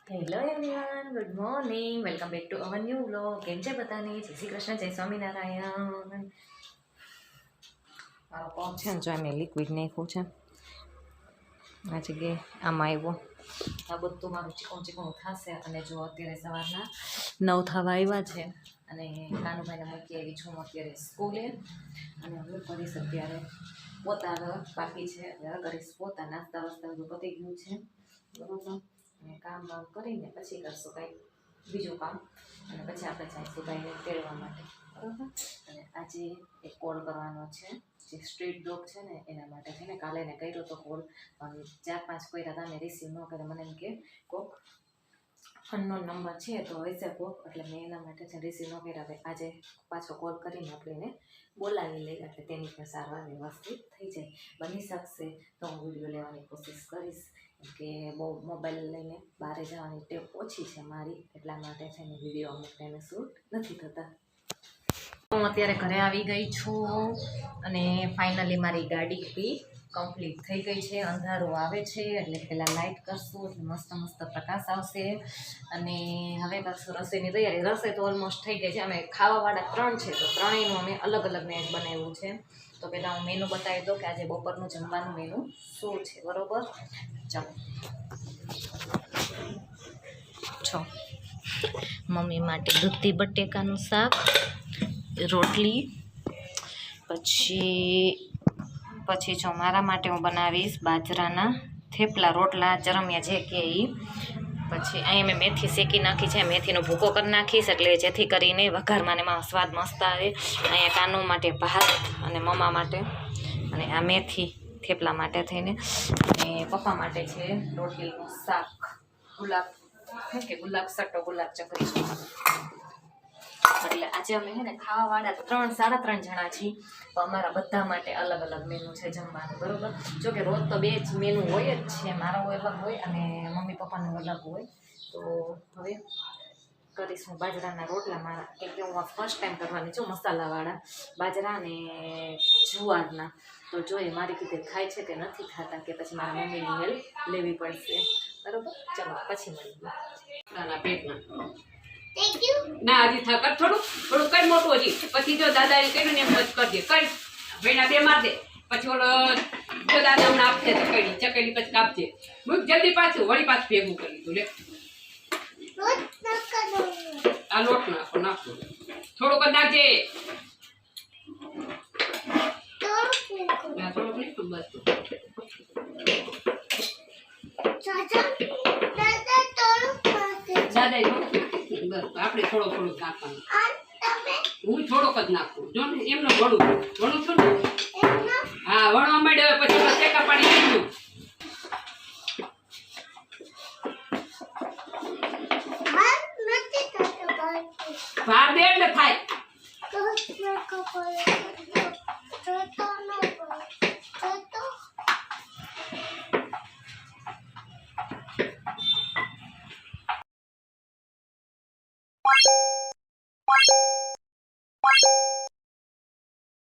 Hello everyone, good morning, welcome back to our new vlog. કેમ છે બધાને? જય શ્રી કૃષ્ણ, જય સ્વામિનારાયણ. મારો કોમ છે ને, જો મેં લિક્વિડ નાખ્યું છે આ જગ્યાએ, આમાં આવ્યો. આ બધું મારું ચીકણું ચીકણું થશે. અને જો અત્યારે સવારના 9 થવા આવ્યા છે અને કાનુભાઈને મૂકી આવી છું અત્યારે સ્કૂલે. અને હવે કરીશ અત્યારે પોતા બાકી છે, હવે કરીશ પોતા. નાસ્તા વાસ્તા બધું પતી ગયું છે બરોબર. અને કામ વામ કરીને પછી કરશું કાંઈક બીજું કામ, અને પછી આપણે જઈશું ગાયને તેડવા માટે બરાબર. અને આજે એક કોલ કરવાનો છે, જે સ્ટ્રીટ ડોગ છે ને એના માટે છે ને. કાલે એને કર્યો તો કોલ, પણ 4-5 કર્યા હતા, મેં રિસીવ ન કરે. મને એમ કે કોક અનનોન નંબર છે તો હશે કોક, એટલે મેં એના માટે છે રિસીવ ન કર્યા. હવે આજે પાછો કોલ કરીને આપણે એને બોલાવી લઈએ, એટલે તેની પણ સારવાર વ્યવસ્થિત થઈ જાય. બની શકશે તો હું વિડીયો લેવાની કોશિશ કરીશ, કે બહુ મોબાઈલ લઈને બહાર જવાની ટેવ ઓછી છે મારી, એટલા માટે છે ને વિડીયો અમુક ટાઈમે શૂટ નથી થતા. હું અત્યારે ઘરે આવી ગઈ છું અને ફાઇનલી મારી ગાડી બી કમ્પ્લીટ થઈ ગઈ છે. અંધારું આવે છે એટલે પહેલાં લાઇટ કરશું એટલે મસ્ત મસ્ત પ્રકાશ આવશે. અને હવે કરશું રસોઈની તૈયારી. રસોઈ તો ઓલમોસ્ટ થઈ ગઈ છે. અમે ખાવાવાળા 3 છે, તો ત્રણેયનું અમે અલગ અલગ મેં બનાવ્યું છે. તો પહેલાં હું મેનુ બતાવી દઉં કે આજે બપોરનું જમવાનું મેનુ શું છે બરાબર. ચાલો છો. મમ્મી માટે દૂધી બટેકાનું શાક, રોટલી, પછી જો મારા માટે હું બનાવીશ બાજરાના થેપલા, રોટલા, ચરમિયા જે કે એ. પછી અહીંયા મેં મેથી શેકી નાખી છે, મેથીનો ભૂકો કરી નાખીશ, એટલે જેથી કરીને વઘારમાં ને એમાં સ્વાદ મસ્ત આવે. અહીંયા કાનો માટે ભાત અને મમ્મા માટે, અને આ મેથી થેપલા માટે થઈને. અને પપ્પા માટે છે રોટલીનું શાક, ગુલાબ સટ્ટો, ગુલાબ ચકરી. એટલે આજે અમે છે ને ખાવાવાળા 3-3.5 જણા છીએ, તો અમારા બધા માટે અલગ અલગ મેનુ છે જમવાનું બરોબર. જોકે રોજ તો 2 જ મેનુ હોય જ છે, મારો અલગ હોય અને મમ્મી પપ્પાનું અલગ હોય. તો હવે કરીશ હું બાજરાના રોટલા મારા, કેમ કે હું ફર્સ્ટ ટાઈમ કરવાની છું મસાલાવાળા બાજરા અને જુવારના. તો જોઈએ મારી રીતે ખાય છે કે નથી ખાતા, કે પછી મારા મમ્મીની હેલ્પ લેવી પડશે બરોબર. ચલો પછી મળીએ. ના હજી થકત થોડું કઈ મોટું હજી, પછી જો દાદા એ કહ્યું ને એમ જ કરજે, કઈ ભાઈના 2 માર દે, પછી ઓલો જો દાદા હમણાં આપશે તો કઈ ચકેલી પછી કાપજે. મૂક જલ્દી પાછું, વળી પાછું ભેગું કરી દીધું. લે આ લોટ નાખો થોડુંક જ નાખજે. થોડુંક લીધું બસ. દાદા બસ આપણે થોડુંક નાખવાનું. હું થોડોક જ નાખું, જો ને એમનો વણું છું ને. હા વણવા માંડ્યો પછી શેકા પાણી લીધું. ભાર દે એટલે થાય.